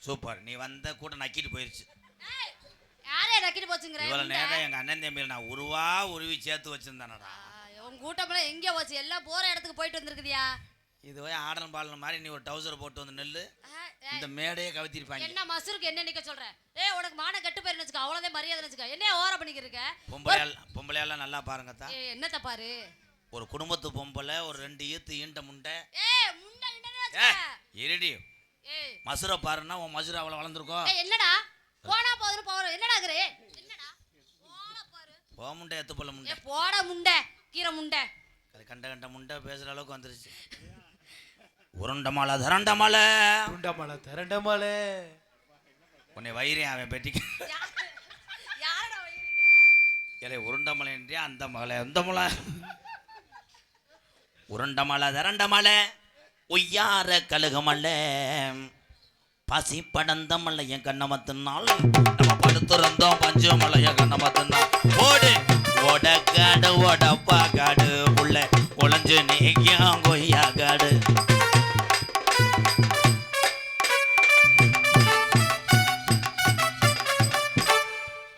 Super. நீ வந்த கூட்டம் நக்கிட்டு போயிருச்சு. யாரே நக்கிட்டு போச்சுங்கற? இவ்வளவு நேரம் எங்க அண்ணன் தம்பியில நான் உருவி சேர்த்து வச்சிருந்தானடா. உன் கூட்டம்லாம் எங்க போச்சு? எல்லாம் போற இடத்துக்கு போயிட்டு வந்திருக்குதியா? இதுவே ஆடல் பாடல் மாதிரி நீ ஒரு டவுசர் போட்டு வந்து நெல்லு. இந்த மேடையே கவித்திருப்பாங்க. என்ன மசூருக்கு என்ன நிக்க சொல்ற? உனக்கு மான கட்டு போய் நினைச்சுக்க, அவ்வளவுதான் மரியாதை நினைச்சுக்க. என்ன ஓவரா பண்ணிக்கிட்டு இருக்க? பொம்பளையெல்லாம் நல்லா பாருங்க தா. என்னத்த பாரு? ஒரு குடும்பத்து பொம்பளை ஒரு 2 ஈத்து ஈண்ட முண்டை. முண்டை என்னடா? இருடி. மசுரை பாருன்னா உன் மசுரை அவ்வளவு வளர்ந்துருக்கோம். என்னடா போனா போதுன்னு போறோம். என்னடாங்கறே? என்னடா போடா பாரு. போ முண்டை எத்து போல முண்டை. போடா முண்டை, கீரை முண்டை. அது கண்ட முண்டை பேசுற அளவுக்கு வந்துருச்சு. உருண்டமலை தரண்டமலை உருண்டமலை தரண்டமலை. உன்னை வயிறே அவன் பெட்டிக்கு. யாரடா வயிறீங்க? ஏலே உருண்டமலைன்றியா அந்த மலை அந்த மலை. உருண்டமலை தரண்டமலை ஒய்யார கழுகமலை பசி படந்த மலைய கண்ணமத்தினால் நம்ம படுத்துறந்தோம் பஞ்சு மலைய கண்ணமத்தினால் ஓடு ஓடக்காடு ஓடப்பா காடு உள்ள உழைஞ்சு நீக்கியம் கொய்யா காடு.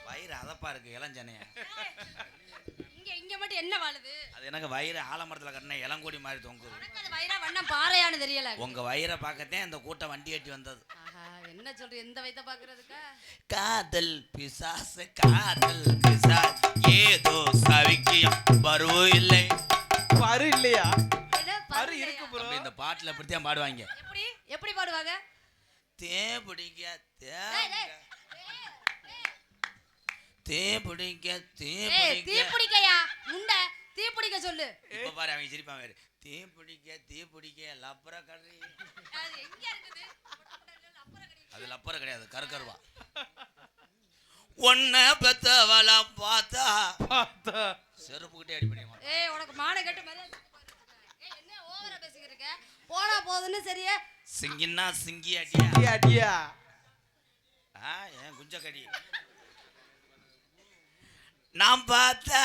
வயிறு அதப்பா இருக்கு இளஞ்சனைய. இங்க மட்டும் என்ன வாழுது? அது எனக்கு வயிறு ஆலமரத்துல கட்டின இளங்கோடி மாதிரி தொங்குது. வயிறா வண்ணம் பாறையான்னு தெரியல. உங்க வயிறை பார்க்கத்தே அந்த கூட்டம் வண்டி கட்டி வந்தது. என்ன சொல்ற? எந்த வயித்தை பாக்குறதுக்கா? காதல் பிசாசு காதல் பிசாஸ் ஏதோ சவிக்கியம் பருவு இல்லை. பரு இல்லையா? பரு இருக்கு ப்ரோ. இந்த பாட்டுல இப்படித்தான் பாடுவாங்க. எப்படி பாடுவாங்க? தே பிடிக்க தே பிடிக்க தே பிடிக்க தீ பிடிக்கயா முண்டை தீ பிடிக்க சொல்லு. இப்ப பாரு அவங்க சிரிப்பான் வேறு. தீ பிடிக்க லப்பர கறி. அது எங்க இருக்குது? அது லப்பர கிடையாது கருக்கருவா. ஒன்ன பெத்தவள பார்த்தா செருப்புக்கிட்டே அடி பண்ணி. உனக்கு மான கட்டு மரியாதை. என்ன ஓவரா பேசிக்கிட்டு இருக்க? போனா போதுன்னு சரியா? சிங்கின்னா சிங்கி அடியா அடியா. ஏன் குஞ்ச கடி. நான் பார்த்தா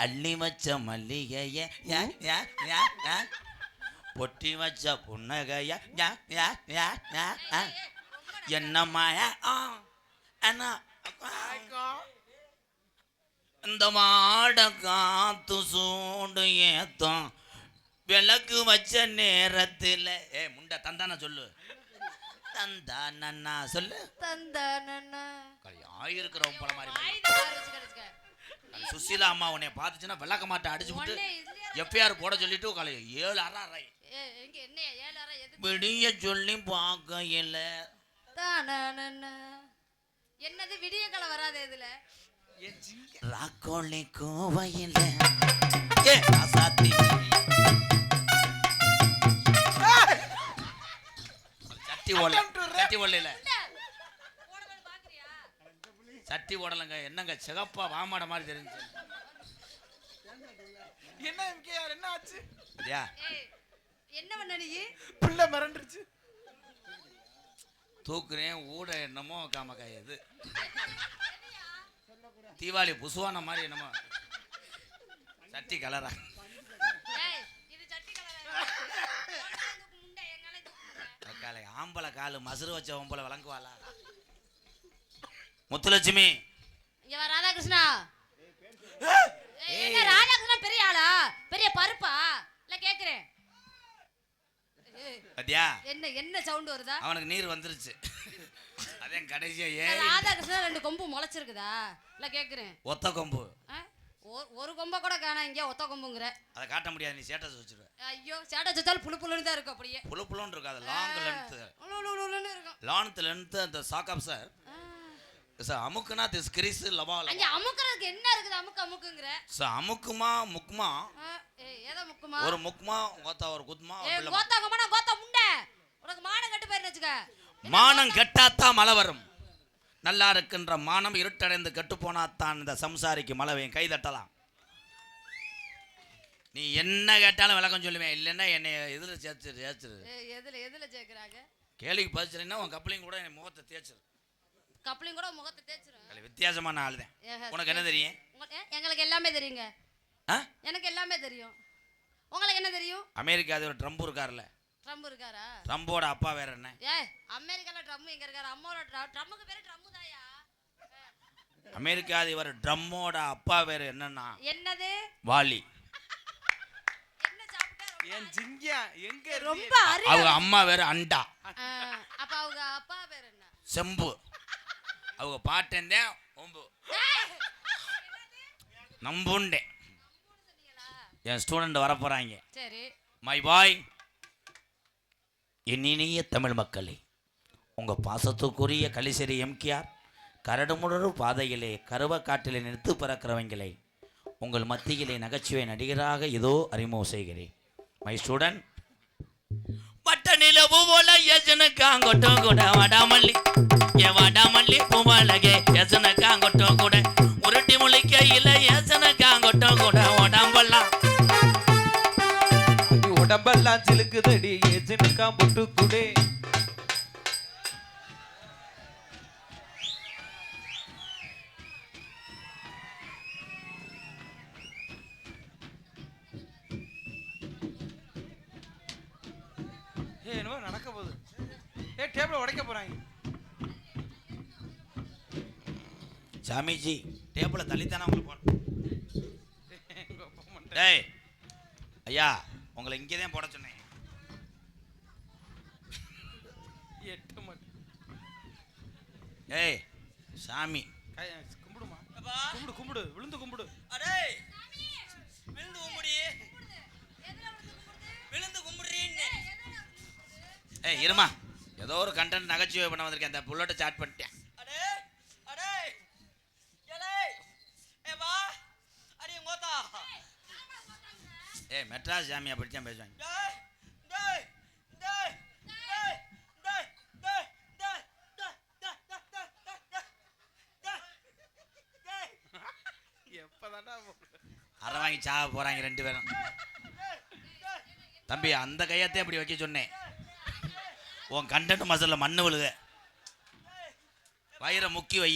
அள்ளி வச்ச மல்லிகைய பொட்டி வச்ச புன்னகைய என்ன மாயா இந்த மாட காத்து சூடு ஏத்தம் விளக்கு வச்ச நேரத்தில் முண்டை தந்தான சொல்லு. தந்தானா சொல்லு. தந்தானா ஆயிருக்கிறவன் போல மாதிரி. சுசீலா அம்மா உன்னை பார்த்துச்சுன்னா விளக்க மாட்டை அடிச்சு விட்டு எஃப்ஐஆர் போட சொல்லிட்டு காலை 7 அறை விடிய சொல்லி பார்க்கையில என்னது விடிய கால வராது. இதுல ராக்கோலி கோவையில சாத்தி சட்டி ஓடல சட்டி ஓடலங்க. என்னங்க சிகப்பா வாமாட மாதிரி தெரிஞ்சு. என்ன எம்கேஆர் என்ன ஆச்சு? என்ன பண்ண நீ? புள்ள மறந்துருச்சு. தூக்குறேன் ஊட என்னமோ காமக்காய். இது தீபாவளி புசுவான மாதிரி என்னமோ சட்டி கலரா. ஆம்பளை காலு மசுறு வச்ச ஒம்பளை வழங்குவாளா? முத்துலட்சுமி ராதாகிருஷ்ணா. ராதாகிருஷ்ணா பெரிய ஆளா? பெரிய பருப்பா? இல்ல கேக்குறேன். பாத்தியா என்ன என்ன சவுண்ட் வருதா? அவனுக்கு நீர் வந்துருச்சு. அதே கடைசியா ராதாகிருஷ்ணா 2 கொம்பு முளைச்சிருக்குதா? இல்ல கேக்குறேன். ஒத்த கொம்பு. ஒரு கொம்ப கூட காணா. இங்க ஒத்த கொம்புங்கற. அத காட்ட முடியாது. நீ ஸ்டேட்டஸ் வச்சிருவ. ஐயோ ஸ்டேட்டஸ் வச்சால் புளு புளுன்னு தான் இருக்கு. அப்படியே புளு புளுன்னு இருக்காது. லாங் லெந்த் இருக்கும். லாங் லெந்த் அந்த சாக்கப் சார் அமுக்குனா திஸ் கிரிஸ் லவா. அங்க அமுக்குறதுக்கு என்ன இருக்குது? அமுக்குங்கற. அமுக்குமா முக்குமா? ஏதோ முக்குமா? ஒரு முக்குமா கோத்தா ஒரு குத்மா. கோத்தா கமனா கோத்தா முண்டை. உனக்கு மானம் கெட்டு போயிரு வெச்சுக்க. மானம் கெட்டாத்தா மழை வரும். நல்லா இருக்கின்ற மானம் இருட்டடைந்து கெட்டு போனாத்தான் இந்த சம்சாரிக்கு மழை வெய்யும். கை தட்டலாம். நீ என்ன கேட்டாலும் விளக்கம் சொல்லுவேன். இல்லைன்னா என்னை எதுல சேர்த்துரு. எதுல சேர்க்கிறாங்க? கேள்விக்கு பதிச்சுனா உன் கப்பலையும் கூட என் முகத்தை தேய்ச்சிரு. கப்பலையும் கூட முகத்தை தேய்ச்சிரு. வித்தியாசமான ஆள் தான். உனக்கு என்ன தெரியும்? எங்களுக்கு எல்லாமே தெரியுங்க. எனக்கு எல்லாமே தெரியும். உங்களுக்கு என்ன தெரியும்? அமெரிக்கா அதிபர் ட்ரம்ப் இருக்கார்ல, ட்ரம்ப் இருக்காரா? ட்ரம்போட அப்பா வேற என்ன? ஏய், அமெரிக்கால ட்ரம்ப் எங்க இருக்காரு? அம்மாவோட ட்ரம்ப்புக்கு பேரு ட்ரம்ப் தாயா. அமெரிக்கா அதிபர் ட்ரம்மோட அப்பா வேற என்னன்னா என்னது? வாலி. என்ன சாப்பிட்டா ஏன் ஜிங்கியா எங்க இருக்கு? ரொம்ப அரி. அவங்க அம்மா வேற அண்டா. அப்ப அவங்க அப்பா பேர் என்ன? செம்பு. அவங்க பாட்டேன் ஒம்பு நம்புண்டே. என் ஸ்டூடெண்ட் வர போறாங்க. சரி. மை பாய், என் இனிய தமிழ் மக்களே, உங்க பாசத்துக்குரிய கலிசரி எம்கேஆர் கரடுமுரடு பாதையிலே கருவக்காட்டிலே நிறுத்து பிறக்கிறவங்களை உங்கள் மத்தியிலே நகைச்சுவை நடிகராக இதோ அறிமுகம் செய்கிறேன். மை ஸ்டூடெண்ட், பட்ட நிலவு போல எசனுக்காங்கொட்டும் கூட வடாமல்லி, என் வடாமல்லி பூமலகே எசனுக்காங்கொட்டும் கூட உருட்டி முழிக்கையில் எசனுக்காங்கொட்டும் கூட உடம்பெல்லாம் உடம்பெல்லாம் சிலுக்குதடி ஏஜனுக்கா புட்டு குடே. என்னவோ நடக்க போகுது. டேபிள உடைக்க போறாங்க. சாமிஜி டேபிளை தள்ளித்தானே உங்களுக்கு போட. டேய் ஐயா, உங்களை இங்கே தான் போட சொன்னேன். எட்டு மணி. ஏய் சாமி கும்பிடுமா? கும்பிடு கும்பிடு, விழுந்து கும்பிடு. அடே விழுந்து கும்பிடி, விழுந்து கும்பிடுறீன்னு. ஏய் இருமா, ஏதோ ஒரு கண்டென்ட் நகைச்சுவை பண்ண வந்திருக்கேன், அந்த புல்லட்டை சாட் பண்ணிட்டேன். அடே அடே ஏலே ஏ வா அடி கோதா. ஏய் மெட்ராஸ் ஜாமியா படிச்சான் பேசுவாங்க. டேய் டேய் டேய் டேய் டேய் டேய் டேய் டேய் எப்பதான்டா அரை வாங்கி சாக போறாங்க ரெண்டு பேரும். தம்பி அந்த கையத்தை அப்படி வைக்க சொன்னேன். உன் கண்டென்ட் மசாலா மண்ணு விழுக, வயிறை முக்கி வை.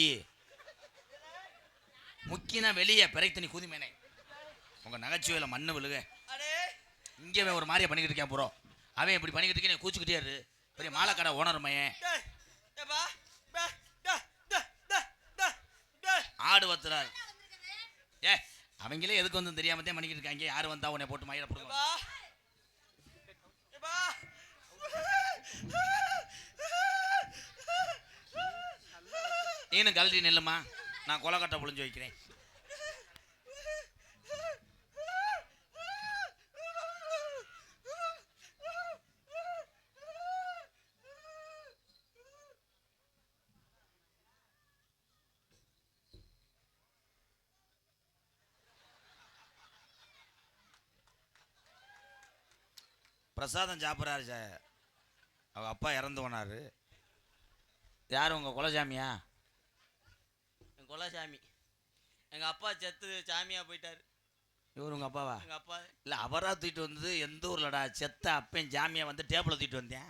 முக்கினா வெளியே பிறகு தண்ணி குதிமேனே. உங்க நகைச்சுவையில் மண்ணு விழுக. இங்கே ஒரு மாதிரியா பண்ணிக்கிட்டு இருக்கேன் ப்ரோ. அவன் இப்படி பண்ணிக்கிட்டு இருக்கேன், கூச்சுக்கிட்டே இரு. பெரிய மாலைக்கடை ஓனர் மையன் ஆடு வத்துறாரு. ஏ அவங்களே எதுக்கு வந்து தெரியாம தான் பண்ணிக்கிட்டு இருக்காங்க. யாரு வந்தா உன்னை போட்டு மயில போடுங்க. நீனு கழட்டி நெல்லுமா, நான் கொலக்கட்டை புழிஞ்சு வைக்கிறேன். பிரசாதம் சாப்பிட்றாரு சார். அவங்க அப்பா இறந்து போனார். யார் உங்கள் குலசாமியா? எங்கள் குலசாமி. எங்கள் அப்பா செத்து சாமியாக போயிட்டார். இவர் உங்கள் அப்பாவா? எங்கள் அப்பா இல்லை, அவராக தூக்கிட்டு வந்தது எந்த ஊர்லடா? செத்த அப்பன் ஜாமியாக வந்து டேபிளை தூக்கிட்டு வந்தேன்.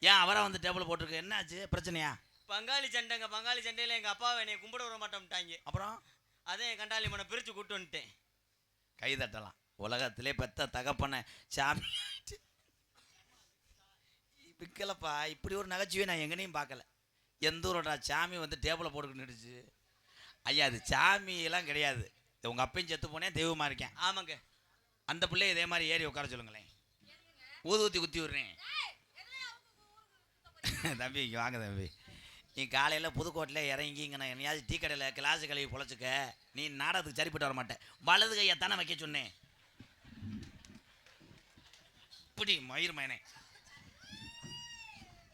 ஏன் அவராக வந்து டேபிளை போட்டிருக்கு? என்னாச்சு, பிரச்சனையா? பங்காளி சண்டைங்க. பங்காளி சண்டையில் எங்கள் அப்பாவை என்னை கும்பிட விட மாட்டோம்ட்டாங்க. அப்புறம் அதே என் கண்டாளி மனை பிரித்து கூட்டு வந்துட்டேன். கை தட்டலாம். உலகத்திலே பெத்த தகப்பன சாமி விற்கலப்பா. இப்படி ஒரு நகைச்சுவை நான் எங்கனையும் பார்க்கல. எந்த ஊரோட சாமி வந்து டேபிளை போட்டுக்கிட்டுச்சு. ஐயா அது சாமியெல்லாம் கிடையாது. உங்கள் அப்பையும் செத்து போனேன், தெய்வமாக இருக்கேன். ஆமாங்க. அந்த பிள்ளைய இதே மாதிரி ஏறி உட்கார சொல்லுங்களேன். ஊதி குத்தி விட்றேன். தம்பி இங்கே வாங்க தம்பி. நீ காலையில் புதுக்கோட்டையில் இறங்கி இங்கே நான் என்னையாவது டீ கடையில் கிளாஸு கழுவி பொழைச்சிக்க. நீ நாடகத்துக்கு சரிப்பட்டு வர மாட்டேன். வலது கையை தானே வைக்க சொன்னேன். இப்படி மயிர் மயனே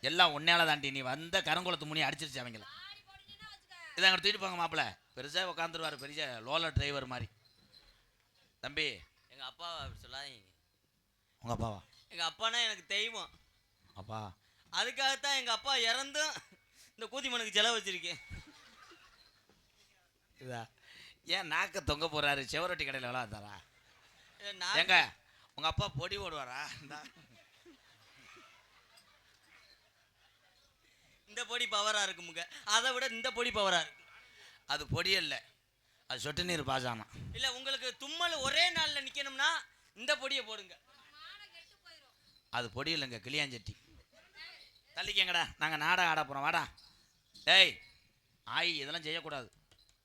எல்லாம் ஒன்னால தாண்டி. நீ வந்த கரங்குளத்து முனி அடிச்சிருச்சு அவங்கள. இதை அங்கே தூக்கிட்டு போங்க மாப்பிள்ள. பெருசாக உட்காந்துருவார், பெரிய லோலர் டிரைவர் மாதிரி. தம்பி எங்கள் அப்பாவை அப்படி சொல்லாதீங்க. உங்கள் அப்பாவா? எங்கள் அப்பானா எனக்கு தெய்வம். அப்பா அதுக்காகத்தான் எங்கள் அப்பா இறந்தும் இந்த கூத்திமனுக்கு செலவு வச்சிருக்கேன். இதா ஏன் நாக்க தொங்க போறாரு? செவரொட்டி கடையில் விளாத்தாரா? நான் எங்க உங்கள் அப்பா பொடி ஓடுவாரா? இந்த பொடி பவராக இருக்குமுங்க. அதை விட இந்த பொடி பவராக இருக்கு. அது பொடி இல்லை, அது சொட்டு நீர் பாசானா. இல்லை உங்களுக்கு தும்மல் ஒரே நாளில் நிற்கணும்னா இந்த பொடியை போடுங்க. அது பொடி இல்லைங்க, கிளியாஞ்சட்டி. தள்ளிக்கங்கடா, நாங்கள் நாடகம் ஆட போகிறோம். வாடா. ஏய் ஆய், இதெல்லாம் செய்யக்கூடாது.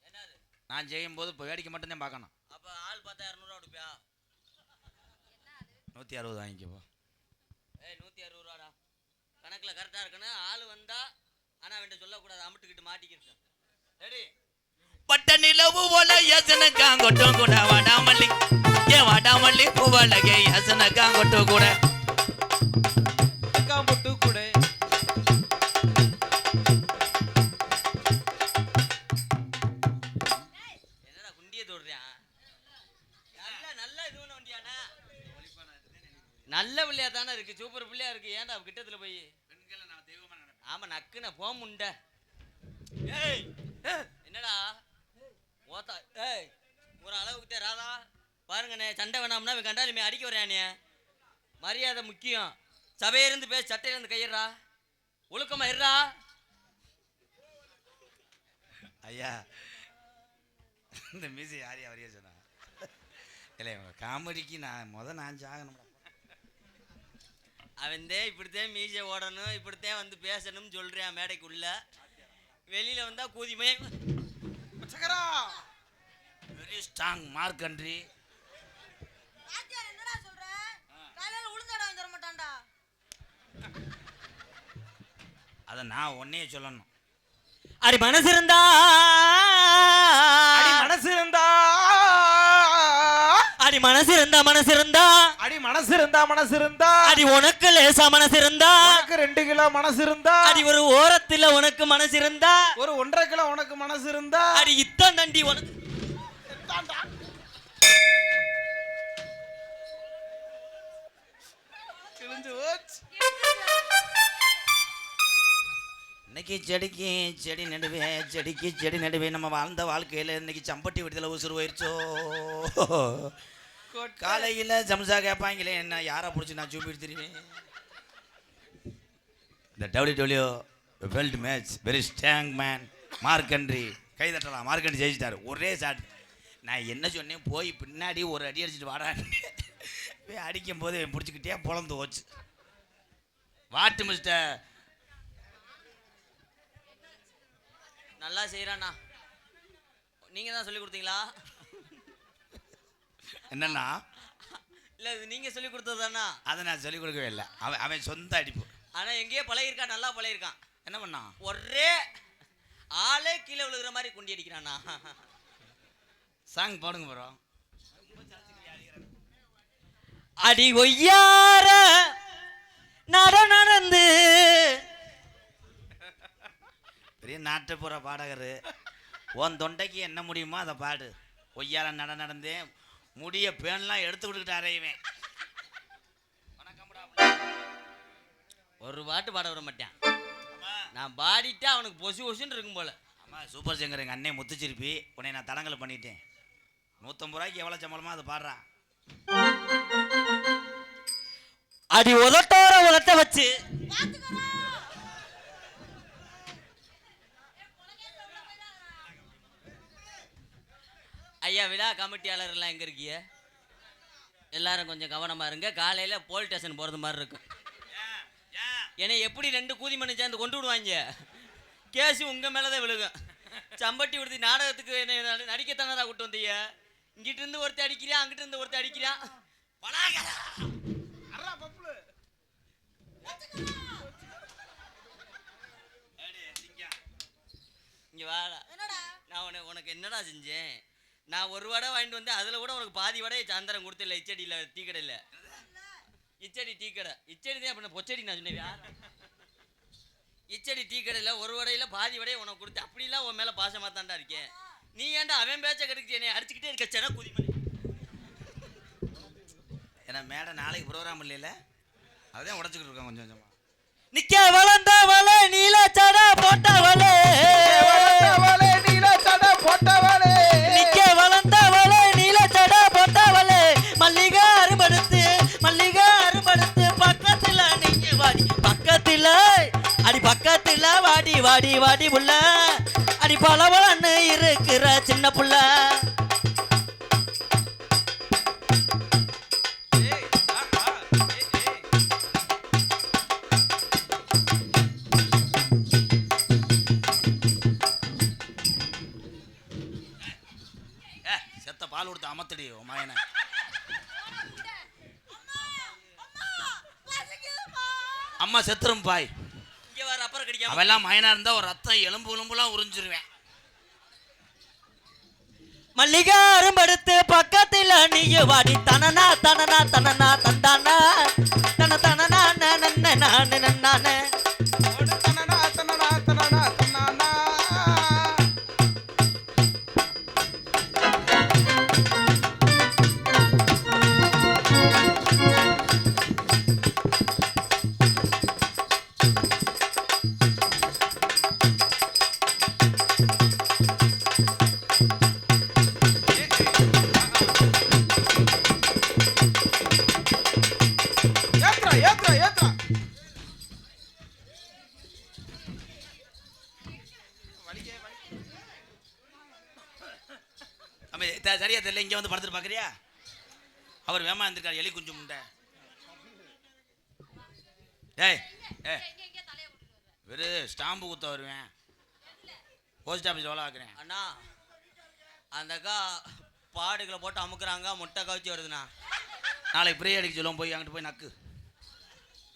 என்னது? நான் செய்யும்போது இப்போ வேடிக்கை மட்டும்தான் பார்க்கணும். அப்போ ஆள் பார்த்தா 200 கொடுப்பியா? 160 வாங்கிக்கப்போ. ஏய் 160 ரூபாடா. கணக்கில் கரெக்டாக இருக்கணும். ஆள் வந்தா ஆனால் அவன்கிட்ட சொல்லக்கூடாது, அமுட்டுக்கிட்டு மாட்டிக்கிட்டு. ரெடி? பட்ட நிலவு போல யசனக்காங்கொட்டும் கூட வாடாமல்லி, ஏ வாடாமல்லி பூவலகே யசனக்காங்கொட்டும் கூட காம்புட்டு கூட என்னடா குண்டியை தோடுறியான்? நல்ல இது ஒன்று வண்டியாண்ணா, நல்ல பிள்ளையா தானே இருக்கு, சூப்பர் பிள்ளையா இருக்கு. ஏன்டா கிட்டத்தில் போய் ஆமா நக்குன போ முண்டை. ஏய் என்னடா ஓத்தா? ஏய் ஒரு அளவுக்கு ராதா பாருங்கண்ணே, சண்டை வேணாம்னா இவன் கண்டாலுமே அடிக்க வரையானே. மரியாதை முக்கியம். சபையிலிருந்து பேச, சட்டையிலிருந்து கையிடுறா, ஒழுக்கமா இருறா. ஐயா இந்த மியூசிக் யாரையும் வரைய சொன்னா இல்லை காமெடிக்கு நான் சாகணும். அவன்தே இப்படித்தான் மீசை ஓடணும், இப்படித்தான் வந்து பேசணும்னு சொல்றான் மேடைக்குள்ள. வெளியில வந்தா கூதிமே வெரி ஸ்ட்ராங் மார்க்கன்றி. என்னடா சொல்ற? காலையில உளுந்தடை வாங்கி தர மாட்டான்டா. அதை நான் ஒன்னையே சொல்லணும். அடி மனசு இருந்தா, அடி மனசு இருந்தா, அடி மனசு இருந்தா, மனசு இருந்தா, அடி மனசு இருந்தா, மனசு இருந்தா, அடி உனக்கு லேசா மனசு இருந்தா, உனக்கு 2 கிலோ மனசு இருந்தா, அடி ஒரு ஓரத்துல உனக்கு மனசு இருந்தா, ஒரு 1.5 கிலோ உனக்கு மனசு இருந்தா, அடி இத்தம் தண்டி உனக்கு. இன்னைக்கு செடிக்கு செடி நடுவே, செடிக்கு செடி நடுவே. நம்ம வாழ்ந்த வாழ்க்கையில் இன்னைக்கு சம்பட்டி விடுதலை உசுறு போயிடுச்சோ. காலையில் ஜம்சா கேட்பாங்களே, என்ன யாரை பிடிச்சி நான் சூப்பிட்டு தெரியுவேன். இந்த W world match very strong man Mark Henry. கை தட்டலாம், மார்க்கன்றி ஜெயிச்சிட்டாரு ஒரே ஷாட். நான் என்ன சொன்னேன், போய் பின்னாடி ஒரு அடி அடிச்சுட்டு வாடான்னு போய் அடிக்கும் போது பிடிச்சிக்கிட்டே பொழந்து போச்சு. வாட்டு மிஸ்டர் நல்லா செய்யறானா? நீங்க தான் சொல்லி கொடுத்தீங்களா? என்னன்னா இல்ல இது நீங்க சொல்லி கொடுத்ததானா? அதை நான் சொல்லிக் கொடுக்கவே இல்லை. அவன் சொந்த அடிப்பு. ஆனா எங்கேயோ பழகிருக்கான், நல்லா பழகிருக்கான். என்ன பண்ணான்? ஒரே ஆளே கீழே விழுகிற மாதிரி குண்டி அடிக்கிறானா? சாங் பாடுங்க ப்ரோ. அடி ஒய்யார நடந்து பெரிய நாட்டுப்புற பாடகர். உன் தொண்டைக்கு என்ன முடியுமோ அதை பாடு. ஒய்யார நடந்தேன் முடிய பேன்லாம் எடுத்து விட்டுக்கிட்டு அறையுவேன். ஒரு பாட்டு பாட விட மாட்டேன். நான் பாடிட்டா அவனுக்கு பொசு பொசுன்னு இருக்கும் போல. ஆமாம், சூப்பர் சிங்கர் எங்கள் அண்ணன் முத்துச்சிருப்பி. உன்னை நான் தடங்கல் பண்ணிட்டேன். 150 ரூபாய்க்கு எவ்வளோ சம்பளமா அதை பாடுறா. அடி உதட்டோர உதட்ட வச்சு ஐயா விழா கமிட்டியாளர் எல்லாம் எங்க இருக்கீங்க? எல்லாரும் கொஞ்சம் கவனமா இருங்க. காலையில போலீஸ் ஸ்டேஷன் போறது மாதிரி இருக்கும். ஏன்னா எப்படி 2 கூதி மணி சேர்ந்து கொண்டு விடுவாங்க, கேஸு உங்க மேலதான் விழுகும். சம்பட்டி விடுத்தி நாடகத்துக்கு என்ன நடிக்கத்தானதா கூட்டு வந்தீங்க. இங்கிட்டு இருந்து ஒருத்தர் அடிக்கிறான், அங்கிட்டு இருந்து ஒருத்தர் அடிக்கிறான். இங்க வாடா. நான் உனக்கு என்னடா செஞ்சேன்? நான் ஒரு வடை வாங்கிட்டு வந்தேன், அதுல கூட உனக்கு பாதி வடை சாயந்தரம் கொடுத்தில்ல. இச்சடியில டீ கடையில, இச்சடி டீ கடை, இச்சடி தான் அப்ப பொச்சடி நான் சொன்னேன். இச்சடி டீ கடையில ஒரு வடையில பாதி வடையை உனக்கு கொடுத்து, அப்படிலாம் உன் மேல பாசமா தாண்டா இருக்கேன். நீ ஏன்டா அவன் பேச்ச கெடுக்கிட்டே அடிச்சுக்கிட்டே இருக்க சென குதிமணி. ஏன்னா மேடம் நாளைக்கு ப்ரோக்ராம் இல்லைல்ல, அதான் உடச்சிக்கிட்டு இருக்கோம் கொஞ்சம் கொஞ்சமா. நிக்க வளர்ந்தவளே நீல சட போட்டவளே, நீல சட போட்டவளே, நிக்க வளர்ந்தவளே நீல சட போட்டவளே, மல்லிகை அரும்படுத்து பக்கத்துல நீங்க வாடி, பக்கத்துல அடி பக்கத்துல வாடி வாடி வாடி புள்ள, அடி பலவளன்னு இருக்கிற சின்ன புள்ள. அமர்த்தடி உன் மகனை. அம்மா செத்துரும் பாய். இங்க வர அப்புறம் கடிக்காம அவெல்லாம் மயனா இருந்தா ஒரு ரத்தம் எலும்புலாம் உறிஞ்சிருவேன். மல்லிகா அரும்படுத்து பக்கத்தில் நீங்க வாடி தனனா தனனா தனனா தந்தானா தன தனனா நானே நானே தனனா தனனா தனனா தனனா. ஏத்ரா ஏத்ரா. சரியா தெரியல, இங்க வந்து படுத்துட்டு பாக்குறியா? அவர் வேமா இருந்திருக்காரு எலி குஞ்சு முண்டை. ஏய் ஏ வெறு ஸ்டாம்பு குத்த வருவேன். போஸ்ட் ஆஃபீஸ் வேலை ஆக்குறேன். அண்ணா அந்த அக்கா பாடுகளை போட்டு அமுக்குறாங்க, முட்டை கவிச்சு வருதுண்ணா. நாளைக்கு ப்ரே அடிக்க சொல்லுவோம், போய் அங்கிட்டு போய் நக்கு.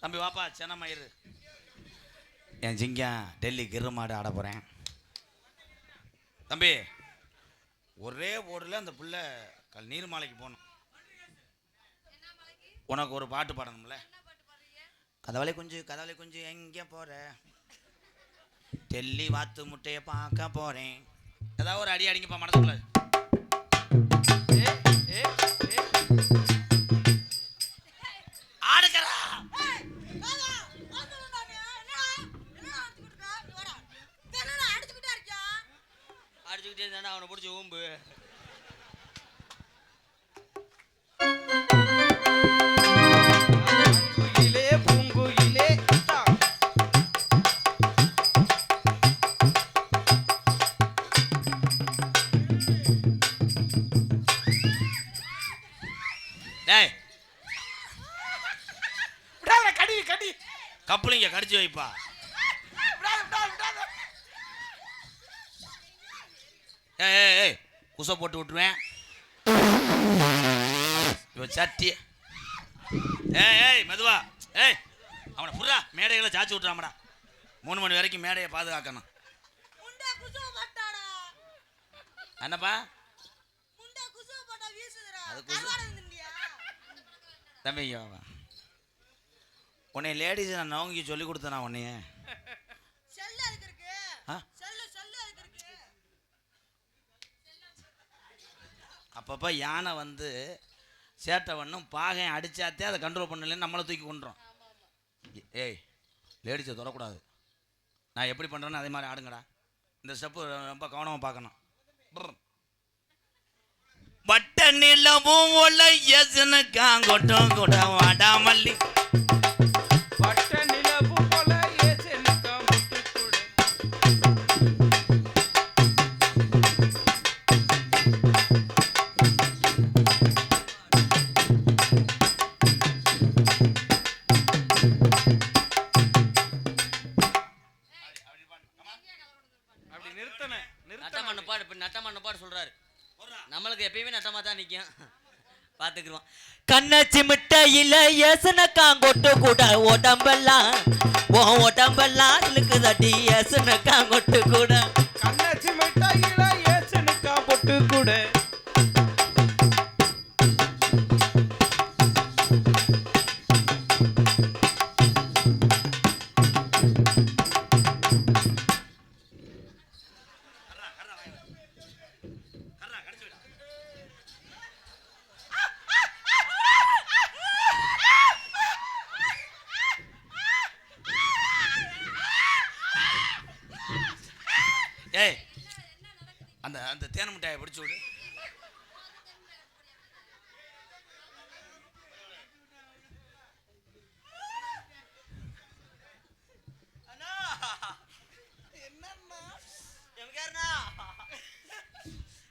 தம்பி வாப்பா சென்னமயிறு. என் சிங்கம் டெல்லி கிரு மாடு ஆட போகிறேன். தம்பி ஒரே போர்டில் அந்த பிள்ளை நீர்மாலைக்கு போகணும். உனக்கு ஒரு பாட்டு பாடணும்ல. கதவளை குஞ்சு எங்கே போகிற? டெல்லி வாத்து முட்டையை பார்க்க போகிறேன். ஏதாவது ஒரு அடி அடிங்கப்பா மனசுக்குள்ள. ஆடுக்கிறா அடிச்சுக்கிட்டே இருந்தா அவனை பிடிச்சி ஊம்பு. பூங்குயிலே பூங்குயிலே தா. டேய் விடாத கடி கடி. கப்பலிங்க கடிச்சு வைப்பா. ஏய் குசை போட்டு விட்டுருவேன் இவன் சட்டி. ஏய் மெதுவா. ஏய் அவனை புறா மேடைகளை சாச்சி விட்டுறாமடா. 3 மணி வரைக்கும் மேடையை பாதுகாக்கணும். என்னப்பா அது குசு தம்பி உன்னை லேடிஸ் நான் நவங்கி சொல்லி கொடுத்தேனா உன்னைய? அப்பப்போ யானை வந்து சேட்டை பண்ணும், பாகையை அடித்தாத்தே அதை கண்ட்ரோல் பண்ணலன்னு நம்மளை தூக்கி கொண்டுறோம். ஏய் லேடிஸை தொடக்கூடாது. நான் எப்படி பண்ணுறேன்னு அதே மாதிரி ஆடுங்கடா. இந்த ஸ்டெப்பு ரொம்ப கவனமாக பார்க்கணும். வட்ட நிலவும் ஒல்லை எசனுக்காங்கொட்டும் கூட வாடாமல்லி. வட்ட நிலவு போல ஏசனுக்கா முட்டுக்கூட. அப்படி நிறுத்தனே நட்டமான பாடு. இப்ப நட்டமான பாடு சொல்றாரு. நம்மளுக்கு எப்பயுமே நட்டமா தான் நிக்கும். பாத்துக்குறோம். கண்ணச்சி மிட்டையில ஏசனக்காங்கொட்டு கூட உடம்பெல்லாம் உடம்பெல்லாம் இழுக்குதடி ஏசனக்காங்கொட்டு கூட. கண்ணச்சி மிட்டாயில ஏசனுக்கா பொட்டு கூட. ஏய் அந்த அந்த தேன் மிட்டாயை பிடிச்சி விடு.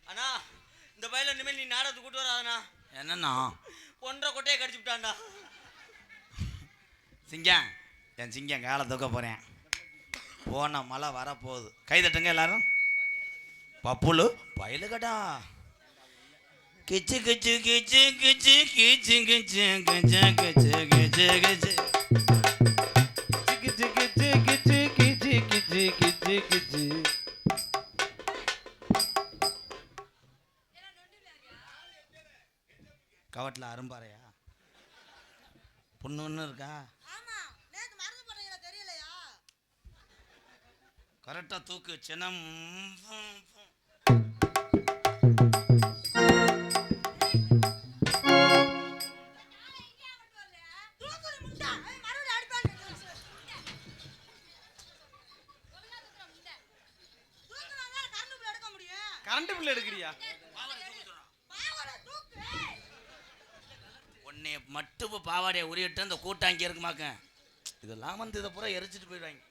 அண்ணா இந்த பையில இனிமேல் நீ நாடகத்துக்கு கூட்டு வராதண்ணா. என்னண்ணா 1.5 கொட்டையை கடிச்சு விட்டான்டா. சிங்கம் என் சிங்கம் காலை தூக்க போகிறேன். போன மழை வரப்போகுது. கை தட்டுங்க எல்லாரும். பப்புலு பயலுகடா கிச்சு கிச்சு கிச்சு கிச்சு கிச்சு கிச்சு கிச்சு கிச்சு கிச்சு கிச்சு கிச்சு கிச்சு கிச்சு கிச்சு கிச்சு கிச்சு கிச்சு. கவட்டில் அரும்பாறையா பொண்ணு ஒன்று இருக்கா? ஆமா நேத்து மறந்து போட்டீங்களா தெரியலையா? கரெக்டாக தூக்கு சின்னம். கரண்ட் பில் எடுக்கிறியா? உன்னைய மட்டும் இப்போ பாவாடையை உரியட்டு அந்த கூட்டம் அங்கே இருக்குமாக்க. இதெல்லாம் வந்து இதை பூரா எரிச்சிட்டு போயிடுவாங்க.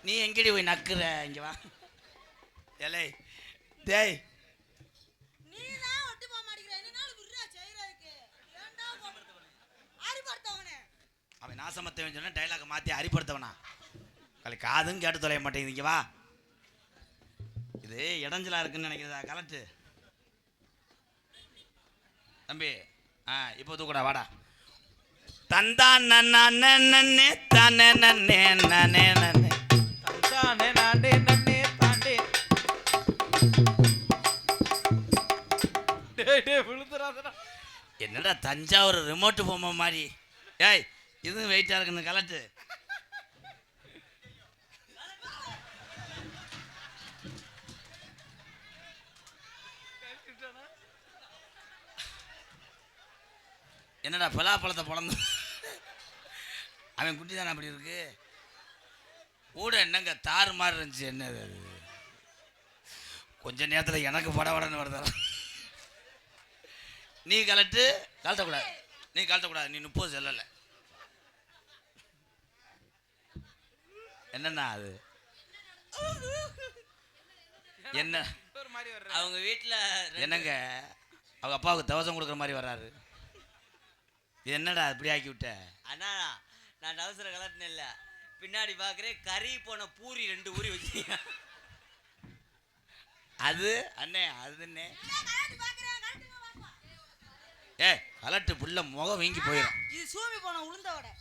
நீ எங்கடி போய் நக்குற? இங்க வா. ஏலே டேய், அவன் நாசமத்தவன் சொன்ன டைலாக மாற்றி அரிப்படுத்தவனா கலை காதும் கேட்டு தொலைய மாட்டேங்குது. இங்க வா. இது இடைஞ்சலா இருக்குன்னு நினைக்கிறதா? கலட்டு தம்பி. இப்போ தூக்கடா வாடா. தந்தா நன்னே தானே நன்னே நன்னே நன்னே தானே நானே நன்னே தானே. டேய் டேய் விழுந்துறாதடா. என்னடா தஞ்சாவூர் ரிமோட் பொம்மை மாதிரி. ஏய் இதுவும் வெயிட்டாக இருக்குன்னு கலட்டு. என்னடா பலாப்பழத்தை பிறந்து அவன் குட்டி தானே அப்படி இருக்கு. கூட என்னங்க தாறு மாதிரி இருந்துச்சு. என்னது அது? கொஞ்ச நேரத்தில் எனக்கு படவடன்னு வருதா? நீ கலட்டக்கூடாது. நீ கலட்டக்கூடாது. நீ 30 செல்லலை. என்னண்ணா அது? என்ன அவங்க வீட்டுல என்னங்க அவங்க அப்பாவுக்கு தவசம் கொடுக்குற மாதிரி வர்றாரு. இது என்னடா இப்படி ஆக்கி விட்ட? அண்ணா நான் அவசர கலட்டின இல்ல, பின்னாடி பாக்குறேன் கறி போன பூரி 2 ஊறி வச்சிருக்கீங்க. அது அண்ணே அதுன்னே. ஏ கலட்டு புள்ள முகம் வீங்கி போயிடும். இது சூமி போன உளுந்த வடை.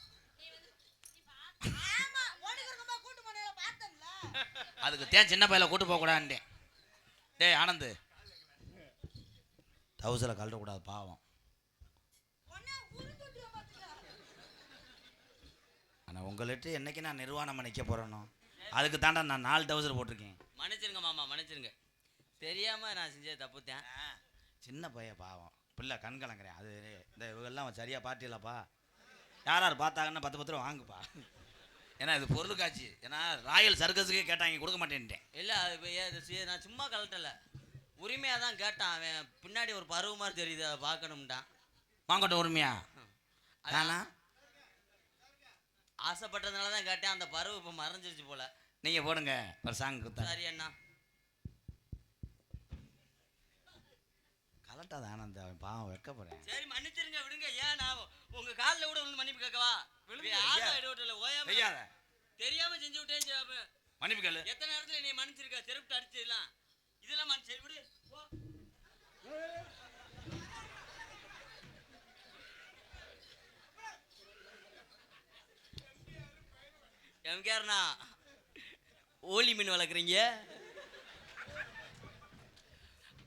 ஆமா ஓடிக்கிறமா கூட்டு போனேல பார்த்தேன்ல. அதுக்கு தேன் சின்ன பையில கூட்டு போக கூடாதுன்னே. டேய் ஆனந்த், டவுசரை கலட்ட கூடாது பாவம். ஆனால் உங்கள்கிட்ட என்னைக்கு நான் நிர்வாணம் நிற்க போகிறேனோ அதுக்கு தாண்டா நான் 4 டவுசர் போட்டிருக்கேன். மன்னிச்சிருங்க மாமா, மன்னிச்சிருங்க. தெரியாம நான் செஞ்சது தப்புத்தேன். சின்ன பையன் பாவம் பிள்ளை கண் கலங்குறேன். அது இந்த இவங்கெல்லாம் சரியாக பார்ட்டிலப்பா. யார் பார்த்தாங்கன்னா 10 ரூபா வாங்குப்பா. ஏன்னா இது பொருள் காட்சி. ஏன்னா ராயல் சர்க்கஸுக்கே கேட்டாங்க, கொடுக்க மாட்டேன்ட்டேன். இல்லை அது நான் சும்மா கலட்டலை, உரிமையாக தான் கேட்டான். அவன் பின்னாடி ஒரு பருவ மாதிரி தெரியுது, அதை பார்க்கணும்ட்டான். வாங்கட்டும் உரிமையா? ஆனா ஆசைப்பட்டதுனால தான் கேட்டேன். அந்த பருவம் இப்போ மறைஞ்சிருச்சு போல. நீங்கள் போடுங்க ஒரு சாங் கொடுத்தா. சரி அண்ணா. கலட்டாத ஆனந்த், அவன் பாவம் வைக்க போகிறேன். சரி மன்னிச்சிருங்க, விடுங்க. ஏன் நான் உங்க காலில் கூட வந்து மன்னிப்பு கேட்கவா? செய்யாத, தெரியாம செஞ்சு விட்டேன். மன்னிப்பு கேளு. எத்தனை நேரத்தில் நீ மன்னிச்சிருக்க? செருப்பு அடிச்சதுலாம் இதெல்லாம் மன்னிச்சு விடு. எம்கேர்ண்ணா ஓலி மீன் வளர்க்குறீங்க?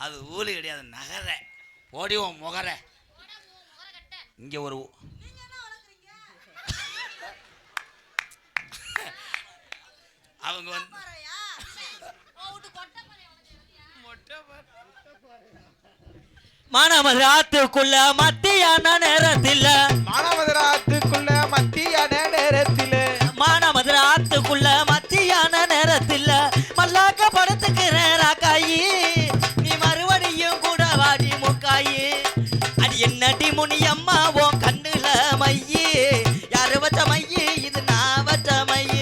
அது ஊலி கிடையாது, நகர ஓடிவோம் முகர. இங்கே ஒரு அவங்க வந்து மானமதுராத்துக்குள்ள மத்தியான நேரத்தில், மானமதுராத்துக்குள்ள மத்தியான நேரத்தில், மானமதுராத்துக்குள்ள மத்தியான நேரத்தில் மல்லாக்க படுத்துக்கிறேன் ராக்காயி. நீ மறுபடியும் கூட வாடி முக்காயி. அது என்னடி முனியம்மா உன் கண்ணுல மையி? யாரு வச்ச மையி? இது நான் வச்ச மையி.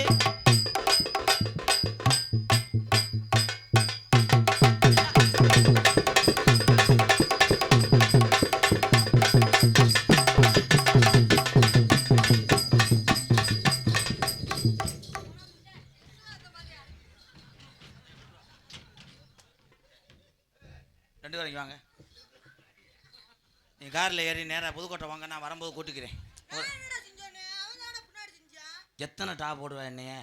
2 பேரும் இங்க வாங்க. நீ காரில் ஏறி நேராக புதுக்கோட்டை வாங்க, நான் வரும்போது கூட்டிக்கிறேன். எத்தனை டாப் போடுவேன் என்னைய?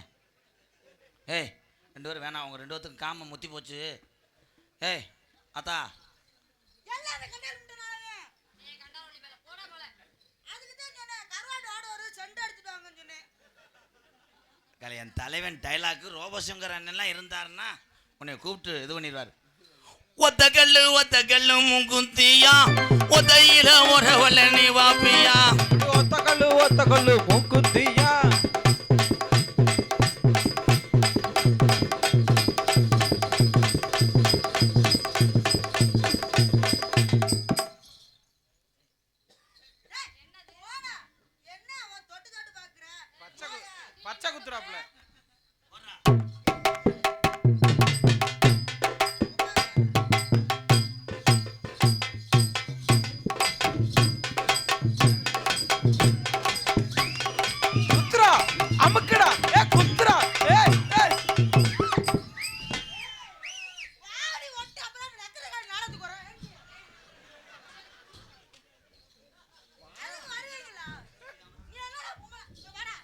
ஏய் 2 பேரும் வேணாம், அவங்க 2 பேர்த்துக்கு காம முத்தி போச்சு. ஏய் அத்தா என் தலைவன் டைலாக்கு ரோபசங்கர் அண்ணெல்லாம் இருந்தாருன்னா உன்னை கூப்பிட்டு இது பண்ணிடுவார். ஒத்த கல்லு முகுந்தியா ஒத்தையில உறவல நீ வாப்பியா. ஒத்த கல்லு மூக்குத்தியா. பச்சை குத்துறாப்ல. குத்துறா அமுக்குடா. ஏ குத்துறா. ஏய் ஏய் வாடி ஒட்டி அப்புறம் நக்கற கால் நடந்து போறேன். அது வரீங்களா? நீ என்னடா பொம்பளை வாடா.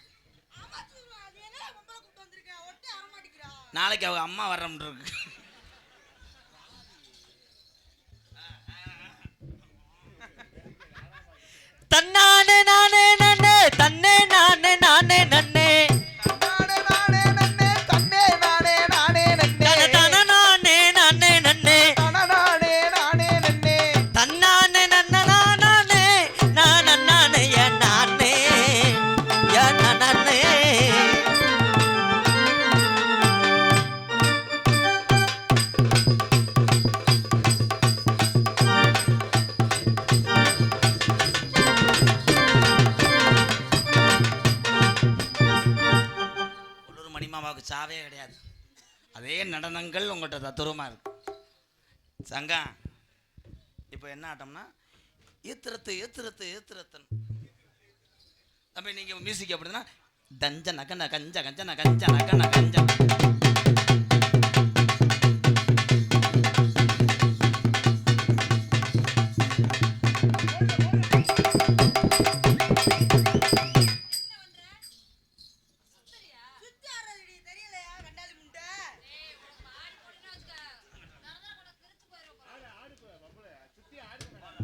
ஆமாச்சு அது என்னடா பொம்பளை கூட்டி வந்திருக்க? ஒட்டி அற மாட்டேங்கறா. நாளைக்கு அவங்க அம்மா வர்றோம்னு இருக்கு. தன்னானே நானே நன்னே தன்னே நானே நானே நன்னே நானே நானே நன்னே தன்னே நானே நானே நன்னே தன நானே நானே நன்னே தன நானே நானே நன்னே தன்னானே நன்னே நானே நானே ய நானே உள்ளூர் மணிமாமாவுக்கு சாவே கிடையாது. அதே நடனங்கள் உங்கள்கிட்ட தத்துரமாக இருக்கு. சங்கம் இப்போ என்ன ஆட்டம்னா ஏத்துறத்தன் தம்பி நீங்கள் மியூசிக் அப்படின்னா தஞ்ச நகன கஞ்ச கஞ்சன கஞ்ச நகன கஞ்ச. சுத்தி ஆறடி தெரியலையா கண்டாலி முண்டை. ஏய் உனக்கு ஆடி போடுனா வச்சுக்க. நடந்தா கூட திருத்து போயிரும். ஆடு பப்பள சுத்தி ஆடு மேடம்.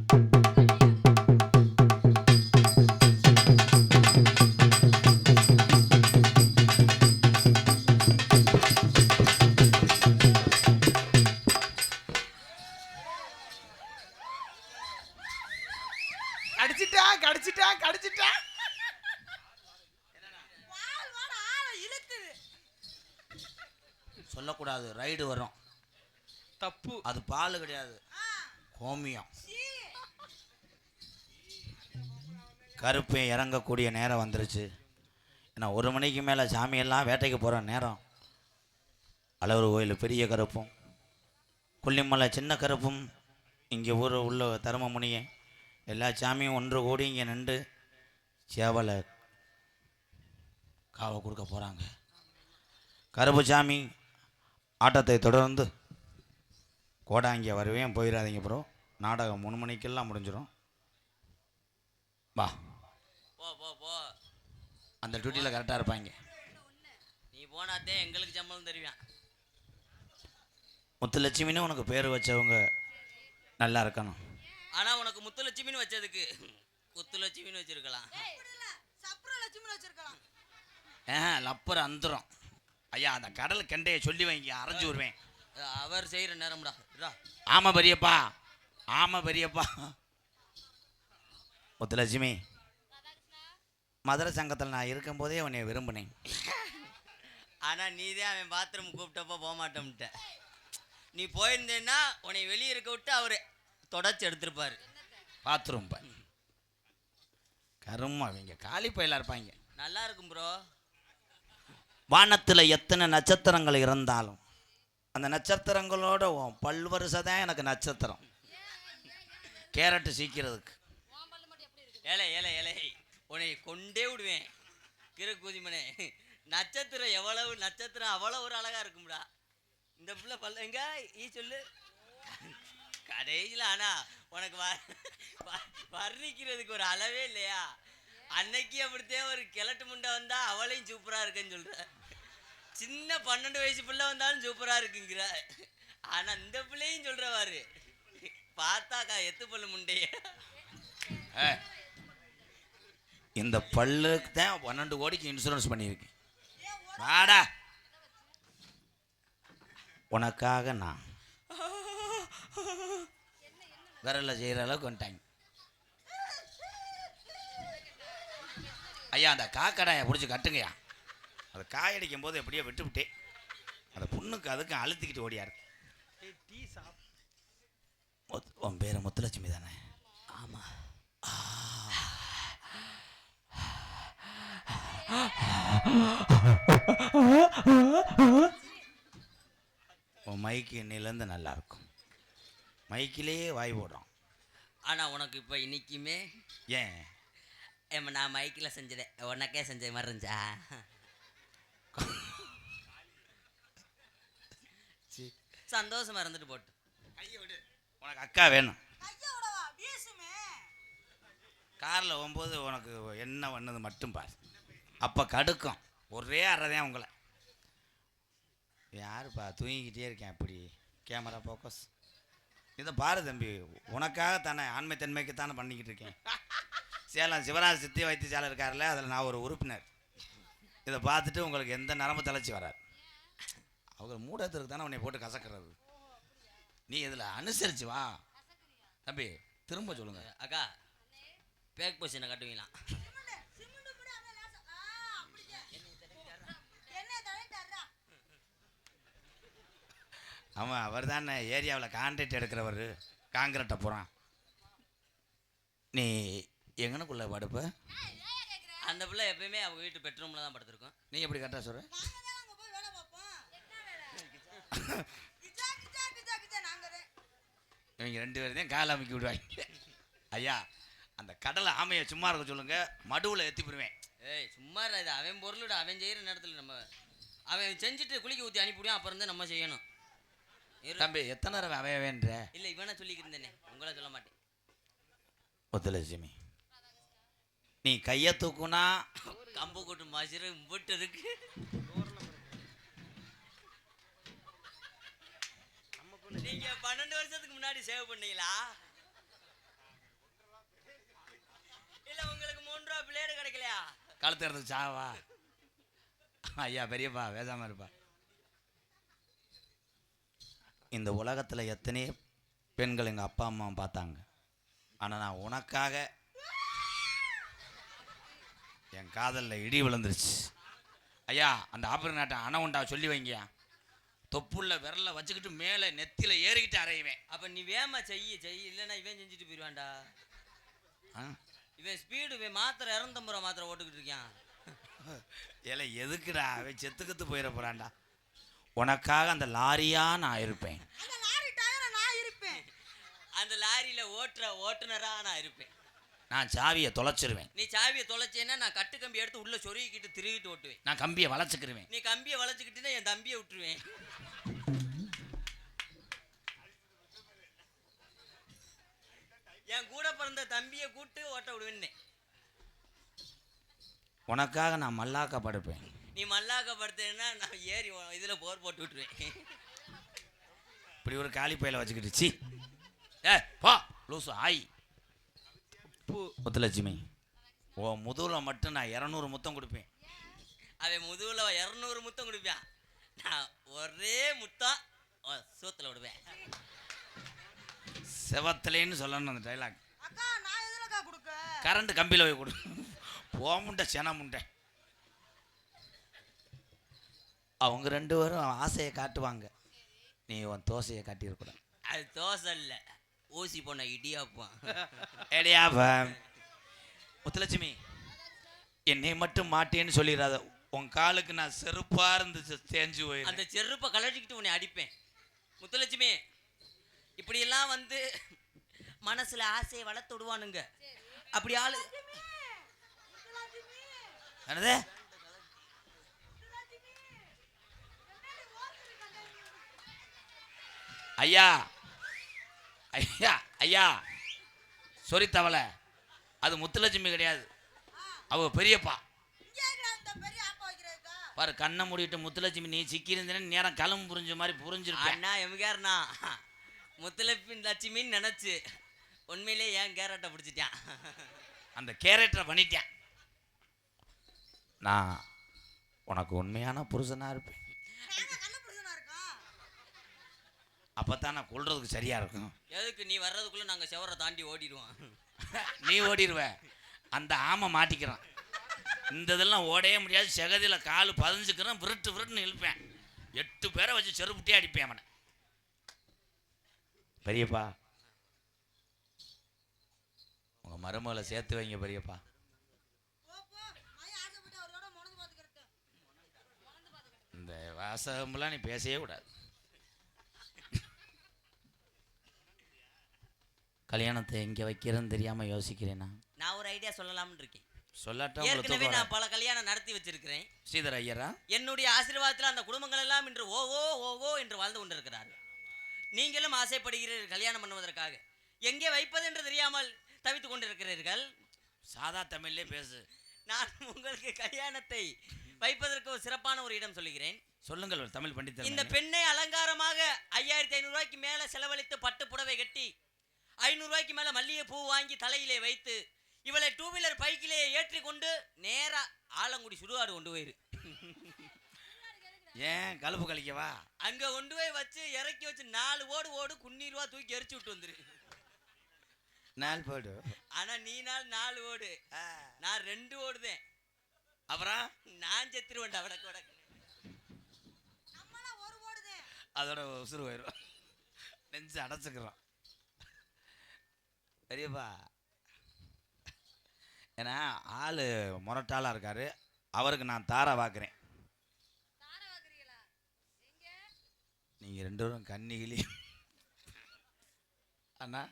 கடிச்சிட்டா. வால் வாட ஆள இழுக்குது. சொல்லக்கூடாது, ரைடு வரும். தப்பு. அது பால் கிடையாது, கோமியம். கருப்பை இறங்கக்கூடிய நேரம் வந்துருச்சு. ஏன்னா 1 மணிக்கு மேலே சாமியெல்லாம் வேட்டைக்கு போகிற நேரம். அழகர் கோயில் பெரிய கருப்பும் கொல்லிமலை சின்ன கருப்பும் இங்கே ஊர் உள்ள தருமமுனியை எல்லா சாமியும் ஒன்று கூடி இங்கே நின்று சேவலை காவல் கொடுக்க போகிறாங்க. கருப்பு சாமி ஆட்டத்தை தொடர்ந்து கோடாங்கிய வருவேன், போயிடாதீங்க ப்ரோ. நாடகம் 3 மணிக்கெல்லாம் முடிஞ்சிடும். வா போ போ போ. அந்த டியூட்டியில் கரெக்டாக இருப்பாங்க. நீ போனாதே எங்களுக்கு சம்பளம் தருவான். முத்துலட்சுமின்னு உனக்கு பேர் வச்சவங்க நல்லா இருக்கணும். ஆனா உனக்கு முத்துலட்சுமின்னு வச்சதுக்கு குத்துலட்சுமின்னு வச்சிருக்கலாம். சப்ர லட்சுமி வச்சிருக்கலாம். லப்பர் அந்துரும். ஐயா அந்த கடல் கண்டையை சொல்லி வைங்க, அரைஞ்சு வருவேன். அவர் செய்யற நேரம்டா. ஆமா பெரியப்பா, ஆமா பெரியப்பா. முத்துலட்சுமி, மதுரை சங்கத்தில் நான் இருக்கும்போதே உன்னை விரும்பினேன். ஆனா நீதான் அவன் பாத்ரூம் கூப்பிட்டப்ப போக மாட்டோம்ட்ட. நீ போயிருந்தேன்னா உன்னை வெளியே இருக்க விட்டு அவரு தொடச்சு எடுத்திருப்பாரு. பாத்ரூம் கருமா அவங்க காலி பயிலாக இருப்பாங்க. நல்லா இருக்கும் ப்ரோ. வானத்தில் எத்தனை நட்சத்திரங்கள் இருந்தாலும் அந்த நட்சத்திரங்களோட பல்வரிசை தான் எனக்கு நட்சத்திரம். கேரட்டு சீக்கிறதுக்கு ஏலே ஏலே ஏலே உன்னை கொண்டே விடுவேன். கிரகூதிமனே நட்சத்திரம் எவ்வளவு நட்சத்திரம் அவ்வளோ ஒரு அழகா இருக்கும்டா. இந்த பிள்ளை பல்ல எங்க ஈ சொல்லு. கடைசியில் ஆனா உனக்கு வர்ணிக்கிறதுக்கு ஒரு அளவே இல்லையா? அன்னைக்கு அப்படித்தான் ஒரு கிழட்டு முண்டை வந்தா அவளையும் சூப்பரா இருக்குன்னு சொல்ற. சின்ன 12 வயசு பிள்ளை வந்தாலும் சூப்பரா இருக்குங்கிற. ஆனா இந்த பிள்ளையும் சொல்றவாரு பார்த்தாக்கா எத்து பல்லு முண்டைய. இந்த பல்லுக்கு தான் 12 கோடிக்கு இன்சூரன்ஸ் பண்ணியிருக்கேன். வாடா, உனக்காக நான் விரல செய்கிற அளவுக்கு வந்துட்டாங்க. ஐயா, அந்த காக்கடாயை பிடிச்சி கட்டுங்கய்யா. அதை காயடிக்கும் போது எப்படியோ விட்டுவிட்டேன். அந்த புண்ணுக்கு அதுக்கு அழுத்திக்கிட்டு ஓடியாரு. உன் பேர் முத்துலட்சுமி தானே? ஆமாம். உன் மைக்கு இன்னிலேருந்து நல்லா இருக்கும். மைக்கிலேயே வாய் போடுறோம். ஆனால் உனக்கு இப்போ இன்னைக்குமே ஏன் நான் மைக்கில் செஞ்சதேன் உனக்கே செஞ்ச மாதிரி இருந்துச்சா? சந்தோஷமா இருந்துட்டு போட்டு. உனக்கு அக்கா வேணும். காரில் போகும்போது உனக்கு என்ன பண்ணது மட்டும் பாரு. அப்போ கடுக்கும். ஒரே அறதான் உங்களை. யாருப்பா தூங்கிக்கிட்டே இருக்கேன் அப்படி? Camera focus. இதை பாரு தம்பி, உனக்காக தானே, ஆண்மை தன்மைக்கு தானே பண்ணிக்கிட்டு இருக்கேன். சேலம் சிவராஜ் சித்தி வைத்தியசாலை இருக்கார்ல, அதில் நான் ஒரு உறுப்பினர். இதை பார்த்துட்டு உங்களுக்கு எந்த நரம்பு தளர்ச்சி வராது. அவங்க மூடத்திற்கு தானே உன்னை போட்டு கசக்கிறது. நீ இதில் அனுசரிச்சு வா தம்பி. திரும்ப சொல்லுங்க. அக்கா பேக் பொசிஷனை கட்டுவீங்களா? ஆமாம், அவர் தானே ஏரியாவில் கான்ட்ராக்ட் எடுக்கிறவர். காங்கிரட்டை போகிறான். நீ எங்கனுக்குள்ள படுப்ப? அந்த பிள்ளை எப்பயுமே அவங்க வீட்டு பெட்ரூமில் தான் படுத்துருக்கோம். நீ எப்படி கரெக்டாக சொல்கிற? இவங்க 2 பேரும் தான் காலை அமைக்கி விடுவாங்க. ஐயா, அந்த கடலை ஆமையை சும்மா இருக்க சொல்லுங்க, மடுவில் ஏற்றி போடுவேன். ஏய் சும்மா இது அவன் பொருளோட அவன் செய்கிற நேரத்தில் நம்ம அவன் செஞ்சுட்டு குளிக்க ஊற்றி அனுப்பிவிடுவான். அப்புறம் தான் நம்ம செய்யணும். தம்பி எத்தனை தடவை அவையவேன்ற? இல்லை இவனை சொல்லிக்கிருந்தேனே, உங்களை சொல்ல மாட்டேன். முத்துலட்சுமி, நீ கையை தூக்குனா கம்பு கூட்டு மாசிர போட்டதுக்கு நீங்க 12 வருஷத்துக்கு முன்னாடி சேவ் பண்ணீங்களா? இல்ல உங்களுக்கு 3 ரூபா பிளேடு கிடைக்கலையா? கழுத்து எடுத்து சாவா? ஐயா பெரியப்பா பேசாம இருப்பா. இந்த உலகத்தில் எத்தனையோ பெண்கள் எங்கள் அப்பா அம்மா பார்த்தாங்க. ஆனால் நான் உனக்காக என் காதலில் இடி விழுந்துருச்சு. ஐயா, அந்த ஆபரண நாட்டை அணை உண்டா சொல்லி வைங்கயா. தொப்புள்ள விரல வச்சுக்கிட்டு மேலே நெத்தியில் ஏறிக்கிட்டு அறையுவேன். அப்போ நீ வேமா செய்ய இல்லைன்னா இவன் செஞ்சுட்டு போயிடுவான்டா. இவன் ஸ்பீடு இவன் மாத்திரை 250 ரூபா மாத்திரை ஓட்டுக்கிட்டு இருக்கான். ஏல எதுக்குடா? அவன் செத்துக்கத்து போயிட போகிறான்டா. உனக்காக அந்த லாரியா நான் இருப்பேன். அந்த லாரியில ஓட்டுநரா நான் இருப்பேன். நான் சாவியை தொலைச்சிருவேன். நீ சாவியை தொலைச்சேன்னா நான் கட்டு கம்பி எடுத்து உள்ள சொருகிக்கிட்டு திருகிட்டு ஓட்டுவேன். நான் கம்பியை வளைச்சுக்கிருவேன். நீ கம்பியை வளைச்சுக்கிட்டீங்கன்னா என் தம்பியை விட்டுருவேன். என் கூட பிறந்த தம்பியை கூட்டு ஓட்ட விடுவேன்னே. உனக்காக நான் மல்லாக்க படுப்பேன். நீ மல்லாக்க படுத்தேன்னா நான் ஏறி இதில் போர் போட்டு விட்டுருவேன். இப்படி ஒரு காலி பையில வச்சுக்கிட்டு சி பா லூசு ஆய். முத்துலட்சுமி, ஓ முதுகுல மட்டும் நான் 200 முத்தம் கொடுப்பேன். அவன் முதுகுல 200 முத்தம் கொடுப்பேன். நான் ஒரே முத்தம் சூத்துல விடுவேன். செவத்திலேன்னு சொல்லணும் அந்த டைலாக். கரண்ட் கம்பியில் போய் கொடு. போமுண்ட சென முண்டை. அவங்க 2 பேரும் ஆசையை காட்டுவாங்க. நீ உன் தோசையை காட்டியிருக்கூடாது. அது தோசை இல்லை, ஊசி போன இடியாப்பம். இடியாப்பம். முத்துலட்சுமி, என்னை மட்டும் மாட்டேன்னு சொல்லிடாத. உன் காலுக்கு நான் செருப்பா இருந்து தேஞ்சு போய் அந்த செருப்பை கலட்டிக்கிட்டு உன்னை அடிப்பேன். முத்துலட்சுமி, இப்படியெல்லாம் வந்து மனசுல ஆசையை வளர்த்து விடுவானுங்க. அப்படி ஆளு என்னது? ஐயா ஐயா ஐயா சொரி தவளை அது முத்துலட்சுமி கிடையாது, அவ பெரியப்பா. இங்க இருக்கிற அந்த பெரிய ஆப்ப வைக்கிறதுக்கா? பாரு கண்ணை மூடிட்டு முத்துலட்சுமி நீ சிக்கியிருந்தேன்னு நேரம் களம் புரிஞ்ச மாதிரி புரிஞ்சிருப்பேன். அண்ணா எம்காரண்ணா முத்துலட்சுமின்னு நினைச்சு உண்மையிலே ஏன் கேரட்டை பிடிச்சிட்டான். அந்த கேரக்டரை பண்ணிட்டேன். நான் உனக்கு உண்மையான புருஷனா இருப்பேன். நாங்க கண்ணு புடிச்சனா இருக்கோம். அப்பதான் நான் கொல்றதுக்கு சரியா இருக்கும். எதுக்கு நீ வர்றதுக்குள்ள நாங்க செவரை தாண்டி ஓடிடுவோம். நீ ஓடிடுவ, அந்த ஆமை மாட்டிக்கிறான். இந்த இதெல்லாம் ஓடவே முடியாது. செகதியில் காலு பதிஞ்சுக்கிறேன், விருட்டு விருட்டுன்னு இழுப்பேன். 8 பேரை வச்சு செருப்புட்டே அடிப்பேன் அவனை. பெரியப்பா உங்க மருமகளை சேர்த்து வைங்க பெரியப்பா. போ போ. மய ஆசைப்பட்டு அவரோட மொனது பாத்துக்கிறது. இந்த வாசகம்லாம் நீ பேசவே கூடாது. கல்யாணத்தை எங்கே வைக்கிறேன்னு தெரியாமல் யோசிக்கிறேன்னா நான் ஒரு ஐடியா சொல்லலாம்னு இருக்கேன். சொல்லாட்டம் ஏற்கனவே நான் பல கல்யாணம் நடத்தி வச்சிருக்கிறேன். ஸ்ரீதர் ஐயரா, என்னுடைய ஆசீர்வாதத்தில் அந்த குடும்பங்கள் எல்லாம் இன்று ஓவோ ஓவோ என்று வாழ்ந்து கொண்டிருக்கிறார்கள். நீங்களும் ஆசைப்படுகிறீர்கள் கல்யாணம் பண்ணுவதற்காக. எங்கே வைப்பது என்று தெரியாமல் தவித்துக் கொண்டிருக்கிறீர்கள். சாதா தமிழ்லே பேசு. நான் உங்களுக்கு கல்யாணத்தை வைப்பதற்கு ஒரு சிறப்பான ஒரு இடம் சொல்லுகிறேன். சொல்லுங்கள் தமிழ் பண்டிதர். இந்த பெண்ணை அலங்காரமாக 5500 ரூபாய்க்கு மேல செலவழித்து பட்டு புடவை கட்டி 500 ரூபாய்க்கு மேல மல்லிகை பூ வாங்கி தலையிலே வைத்து இவளை 2 வீலர் பைக்கிலே ஏற்றி கொண்டு நேரா ஆலங்குடி சுடுகாடு கொண்டு போயிரு. ஏன் கழுப்பு கழிக்கவா? அங்க கொண்டு போய் வச்சு இறக்கி வச்சு 4 ஓடு ஓடு குன்னீர்வா தூக்கி எரிச்சு விட்டு வந்துரு. 4 போடு. ஆனா நீ 4 ஓடு, நான் 2 ஓடுதேன். அப்புறம் நான் செத்துருவேன்டா வடக்கு வடக்கு. நம்மள ஒரு ஓடுதே. அதோட உசுறு போயிடும். நெஞ்சு அடைச்சுக்கிறோம் பெரியப்பா. ஏன்னா ஆள் முரட்டாளாக இருக்காரு, அவருக்கு நான் தாரை வாக்குறேன். நீங்கள் 2 பேரும் கன்னிகிளி. அண்ணா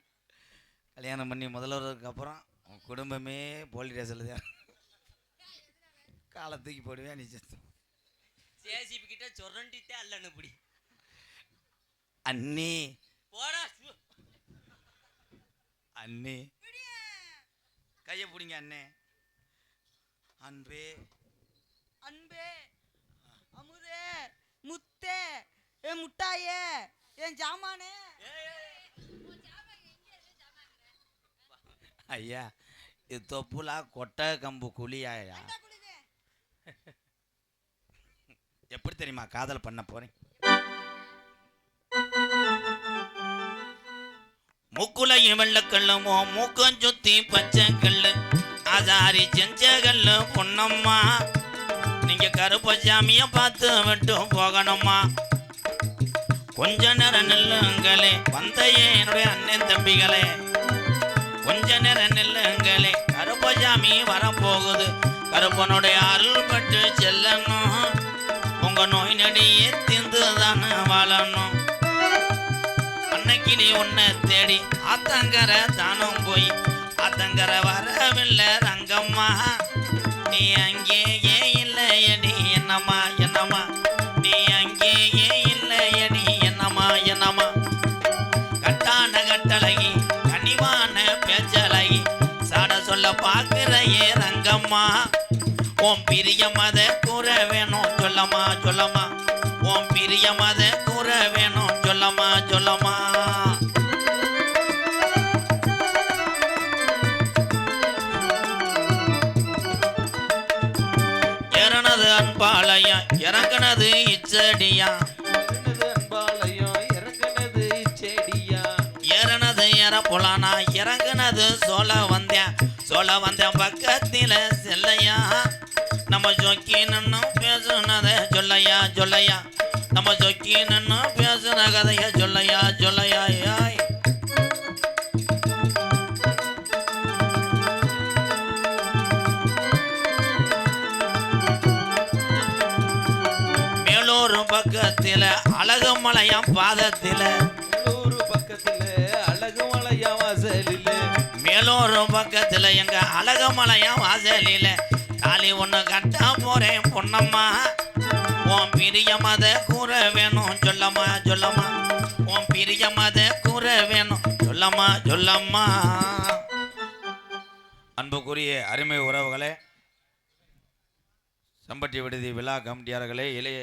கல்யாணம் பண்ணி முதல்வருக்கு அப்புறம் உன் குடும்பமே போலீஸ் ஸ்டேஷனில் தான் காலை தூக்கி போடுவேன். நீ சேசிபி கிட்ட சொரண்டிட்டே அல்லன்னு பிடி. அண்ணி போடா அண்ணி கையை பிடிங்க அண்ணே. அன்பே அன்பே அமுதே முத்தே என் முட்டாயே என் ஜாமானே. ஐயா இது தொப்புலா கொட்டை கம்பு குழியாயா? குளிதே. எப்படி தெரியுமா காதல் பண்ண போறேன்? மூக்குலையும் வெள்ளக்கல்லுமோ மூக்கம் சுத்தி பச்சை கல்லு ஆசாரி செஞ்ச கல்லு பொன்னம்மா. நீங்க கருப்பசாமிய பார்த்து விட்டு போகணுமா? கொஞ்ச நேரம் நில்லுங்களே வந்த என்னுடைய அண்ணன் தம்பிகளே, கொஞ்ச நேரம் நில்லுங்களே கருப்பசாமி வரப்போகுது. கருப்பனுடைய அருள் பட்டு செல்லணும், உங்க நோய் நடியே திந்து தானே வாழணும். அன்னைக்கு நீ உன்னை தேடி ஆத்தங்கர தானும் போய் ஆத்தங்கர வரவில்லை ரங்கம்மா. நீ அங்கேயே இல்லையடி என்னம்மா என்னம்மா, நீ அங்கேயே இல்லையடி என்னம்மா என்னம்மா. கட்டான கட்டழகி கனிவான பேச்சழகி சாட சொல்ல பார்க்கிறையே ரங்கம்மா. உன் பிரிய மத கூற வேணும் சொல்லம்மா சொல்லம்மா, உன் பிரிய மத கூற வேணும் சொல்லம்மா சொல்லம்மா. இறனது அன்பாளையா இறங்குனது இச்சடியா, ஏறனது எற புலானா இறங்குனது சோழ வந்தேன் பக்கத்தில செல்லையா. நம்ம சொக்கி நின்னு பேசுனத சொல்லையா சொல்லையா, நம்ம சொக்கி நின்னு பேசுன கதைய சொல்லையா சொல்லையா. யாய் மேலூர் பக்கத்தில அழகு மலையாம் பாதத்தில, மேலூர் பக்கத்துல எங்க அழகமலையா வாசலில தாலி ஒண்ணு கட்ட போறேன் பொன்னம்மா. உன் பிரிய மத கூற வேணும் சொல்லம்மா சொல்லம்மா, உன் பிரிய மத கூற வேணும் சொல்ல சொல்லம்மா சொல்லம்மா. அன்புக்குரிய அருமை உறவுகளே, சம்பட்டி விடுதி விழா கமிட்டியார்களே, இளைய